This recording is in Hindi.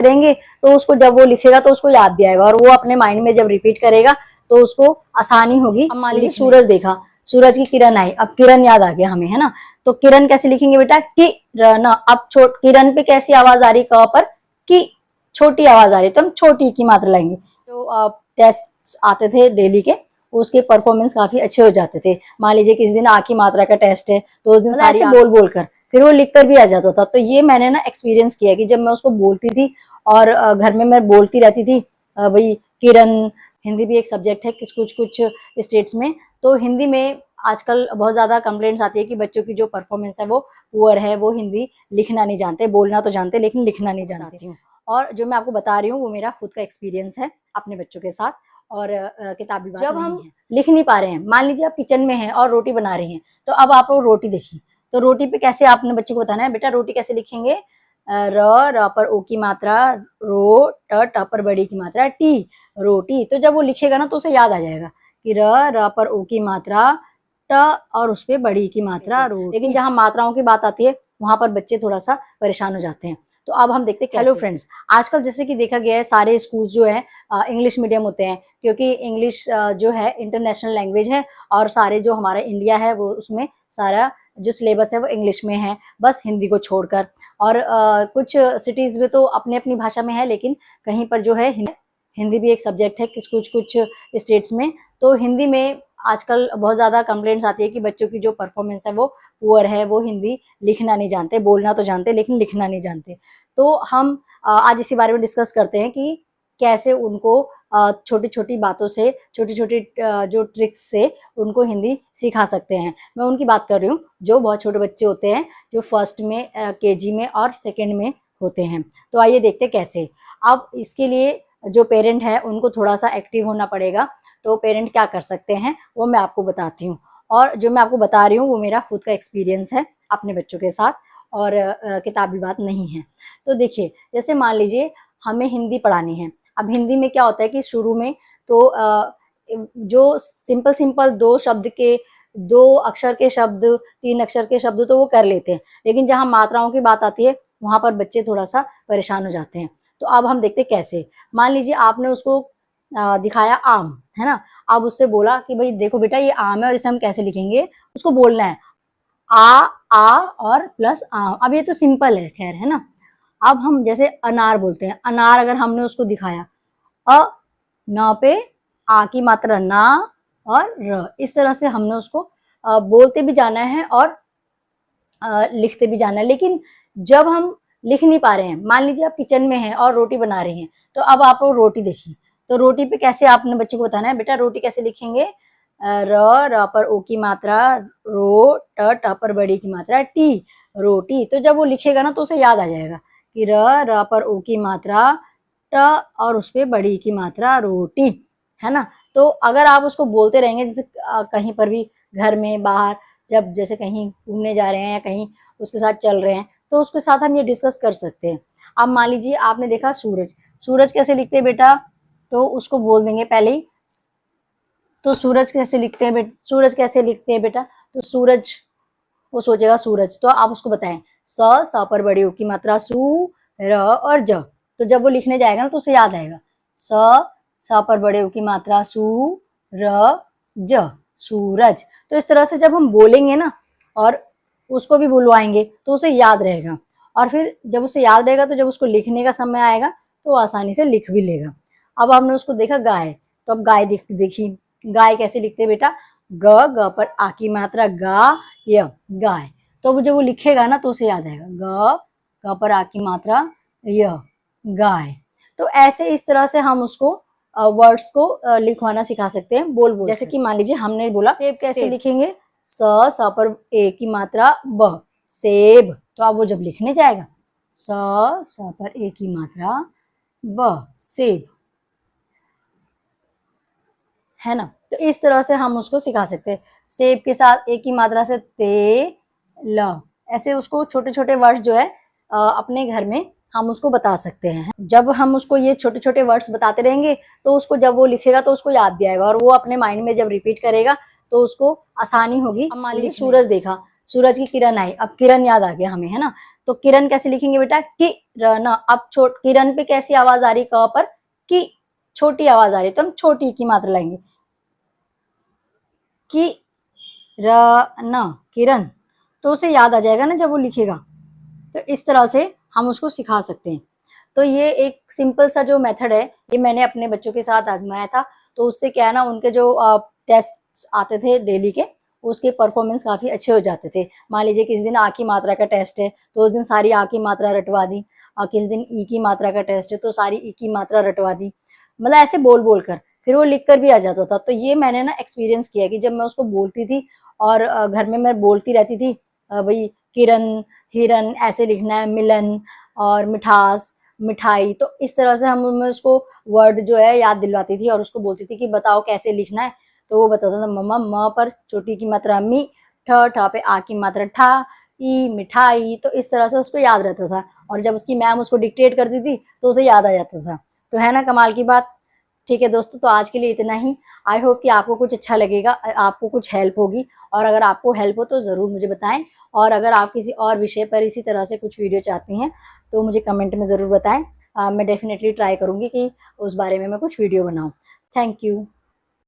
करेंगे तो उसको जब वो लिखेगा तो उसको याद भी आएगा और वो अपने माइंड में जब रिपीट करेगा तो उसको आसानी होगी। अब मान लीजिए सूरज देखा, सूरज की किरण आई, अब किरण याद आ गया हमें, है ना। तो किरण कैसे लिखेंगे बेटा, किरण। अब किरण पे कैसी आवाज आ रही, क पर की छोटी आवाज आ रही, तो हम छोटी की मात्रा लाएंगे। जो टेस्ट आते थे डेली के, उसके परफॉर्मेंस काफी अच्छे हो जाते थे। मान लीजिए किसी दिन आ की मात्रा का टेस्ट है तो उस दिन सारी बोल बोल कर फिर वो लिख कर भी आ जाता था। तो ये मैंने ना एक्सपीरियंस किया कि जब मैं उसको बोलती थी और घर में मैं बोलती रहती थी, भाई किरण। हिंदी भी एक सब्जेक्ट है कुछ कुछ स्टेट्स में। तो हिंदी में आजकल बहुत ज्यादा कंप्लेंट्स आती है कि बच्चों की जो परफॉर्मेंस है वो पुअर है, वो हिंदी लिखना नहीं जानते, बोलना तो जानते लेकिन लिखना नहीं जानते। और जो मैं आपको बता रही हूँ वो मेरा खुद का एक्सपीरियंस है अपने बच्चों के साथ। और किताबी बात जब हम लिख नहीं पा रहे हैं, मान लीजिए आप किचन में हैं और रोटी बना रही हैं, तो अब आप लोग रोटी देखिए, तो रोटी पे कैसे आपने बच्चे को बताना है, बेटा रोटी कैसे लिखेंगे, र पर ओ की मात्रा रो, ट पर बड़ी की मात्रा टी, रोटी। तो जब वो लिखेगा ना तो उसे याद आ जाएगा कि र पर ओ की मात्रा ट और उस पे बड़ी की मात्रा रो। लेकिन जहाँ मात्राओं की बात आती है वहां पर बच्चे थोड़ा सा परेशान हो जाते हैं। तो अब हम देखते हैं। हेलो फ्रेंड्स, आजकल जैसे कि देखा गया है सारे स्कूल जो है इंग्लिश मीडियम होते हैं, क्योंकि इंग्लिश जो है इंटरनेशनल लैंग्वेज है और सारे जो हमारा इंडिया है वो उसमें सारा जो सिलेबस है वो इंग्लिश में है, बस हिंदी को छोड़कर। और कुछ सिटीज में तो अपनी अपनी भाषा में है, लेकिन कहीं पर जो है हिंदी भी एक सब्जेक्ट है कुछ कुछ स्टेट्स में। तो हिंदी में आजकल बहुत ज्यादा कंप्लेंट्स आती है कि बच्चों की जो परफॉर्मेंस है वो पुअर है, वो हिंदी लिखना नहीं जानते, बोलना तो जानते लेकिन लिखना नहीं जानते। तो हम आज इसी बारे में डिस्कस करते हैं कि कैसे उनको छोटी छोटी बातों से, छोटी छोटी जो ट्रिक्स से उनको हिंदी सिखा सकते हैं। मैं उनकी बात कर रही हूँ जो बहुत छोटे बच्चे होते हैं, जो फर्स्ट में केजी में और सेकंड में होते हैं। तो आइए देखते हैं कैसे। अब इसके लिए जो पेरेंट है उनको थोड़ा सा एक्टिव होना पड़ेगा। तो पेरेंट क्या कर सकते हैं वो मैं आपको बताती हूँ, और जो मैं आपको बता रही हूँ वो मेरा खुद का एक्सपीरियंस है अपने बच्चों के साथ, और किताबी बात नहीं है। तो देखिए, जैसे मान लीजिए हमें हिंदी पढ़ानी है। अब हिंदी में क्या होता है कि शुरू में तो जो सिंपल सिंपल दो अक्षर के शब्द, तीन अक्षर के शब्द तो वो कर लेते हैं, लेकिन जहाँ मात्राओं की बात आती है वहां पर बच्चे थोड़ा सा परेशान हो जाते हैं। तो अब हम देखते कैसे। मान लीजिए आपने उसको दिखाया आम, है ना। अब उससे बोला कि भाई देखो बेटा ये आम है और इसे हम कैसे लिखेंगे, उसको बोलना है आ और प्लस आम। अब ये तो सिंपल है, खैर, है ना। अब हम जैसे अनार बोलते हैं, अनार अगर हमने उसको दिखाया अ न पे आ की मात्रा ना और र, इस तरह से हमने उसको बोलते भी जाना है और लिखते भी जाना है। लेकिन जब हम लिख नहीं पा रहे हैं, मान लीजिए आप किचन में हैं और रोटी बना रही हैं, तो अब आप लोग रोटी देखिए, तो रोटी पे कैसे आपने बच्चे को बताना है, बेटा रोटी कैसे लिखेंगे, र पर ओ की मात्रा रो, ट पर बड़ी की मात्रा टी, रोटी। तो जब वो लिखेगा ना तो उसे याद आ जाएगा कि र पर ओ की मात्रा ट और उस पे बड़ी की मात्रा रोटी, है ना। तो अगर आप उसको बोलते रहेंगे, जैसे कहीं पर भी घर में बाहर, जब जैसे कहीं घूमने जा रहे हैं या कहीं उसके साथ चल रहे हैं, तो उसके साथ हम ये डिस्कस कर सकते हैं। अब मान लीजिए आपने देखा सूरज, सूरज कैसे लिखते हैं बेटा, तो उसको बोल देंगे पहले ही। तो सूरज कैसे लिखते हैं बेटा, सूरज कैसे लिखते हैं बेटा, तो सूरज, वो सोचेगा सूरज, तो आप उसको बताएं स पर बड़ी ऊ की मात्रा सू, र और ज। तो जब वो लिखने जाएगा ना तो उसे याद आएगा स पर बड़े ऊ की मात्रा सू, र ज, सूरज। तो इस तरह से जब हम बोलेंगे ना और उसको भी बुलवाएंगे तो उसे याद रहेगा, और फिर जब उसे याद रहेगा तो जब उसको लिखने का समय आएगा तो आसानी से लिख भी लेगा। अब हमने उसको देखा गाय, तो अब गाय देखी, गाय कैसे लिखते हैं बेटा, ग पर आ की मात्रा गा, य, गाय। तो जब वो लिखेगा ना तो उसे याद आएगा ग पर आ की मात्रा य, गाय। तो ऐसे इस तरह से हम उसको वर्ड्स को लिखवाना सिखा सकते हैं बोल जैसे कि मान लीजिए हमने बोला सेब कैसे लिखेंगे, स पर ए की मात्रा ब, सेब। तो अब वो जब लिखने जाएगा स पर ए की मात्रा ब, सेब, है ना। तो इस तरह से हम उसको सिखा सकते हैं। सेब के साथ एक ही मात्रा से ते, ल, ऐसे उसको छोटे छोटे वर्ड्स जो है अपने घर में हम उसको बता सकते हैं। जब हम उसको ये छोटे छोटे वर्ड्स बताते रहेंगे तो उसको जब वो लिखेगा तो उसको याद भी आएगा, और वो अपने माइंड में जब रिपीट करेगा तो उसको आसानी होगी। अब मान लीजिए सूरज देखा, सूरज की किरण आई, अब किरण याद आ गया हमें, है ना। तो किरण कैसे लिखेंगे बेटा, किरण। अब किरण पे कैसी आवाज आ रही, क पर की छोटी आवाज आ रही, तो हम छोटी की मात्रा लाएंगे, किरण, किरण। तो उसे याद आ जाएगा ना जब वो लिखेगा। तो इस तरह से हम उसको सिखा सकते हैं। तो ये एक सिंपल सा जो मेथड है, ये मैंने अपने बच्चों के साथ आजमाया था। तो उससे क्या है ना, उनके जो टेस्ट आते थे डेली के, उसके परफॉर्मेंस काफी अच्छे हो जाते थे। मान लीजिए किसी दिन आ की मात्रा का टेस्ट है तो उस दिन सारी आ की मात्रा रटवा दी, और किसी दिन ई की मात्रा का टेस्ट है तो सारी ई की मात्रा रटवा दी, मतलब ऐसे बोल बोल कर फिर वो लिख कर भी आ जाता था। तो ये मैंने ना एक्सपीरियंस किया कि जब मैं उसको बोलती थी और घर में मैं बोलती रहती थी, भाई किरण, हिरन ऐसे लिखना है, मिलन और मिठास, मिठाई, तो इस तरह से हम मैं उसको वर्ड जो है याद दिलवाती थी और उसको बोलती थी कि बताओ कैसे लिखना है। तो वो बताता था, मम्मा म पर छोटी की मात्रा मी, ठ पे आ की मात्रा ठा, ई मिठाई। तो इस तरह से उसको याद रहता था, और जब उसकी मैम उसको डिक्टेट करती थी तो उसे याद आ जाता था। तो है ना कमाल की बात। ठीक है दोस्तों, तो आज के लिए इतना ही। आई होप कि आपको कुछ अच्छा लगेगा, आपको कुछ हेल्प होगी, और अगर आपको हेल्प हो तो ज़रूर मुझे बताएं। और अगर आप किसी और विषय पर इसी तरह से कुछ वीडियो चाहती हैं तो मुझे कमेंट में ज़रूर बताएं। मैं डेफिनेटली ट्राई करूँगी कि उस बारे में मैं कुछ वीडियो बनाऊँ। Thank you.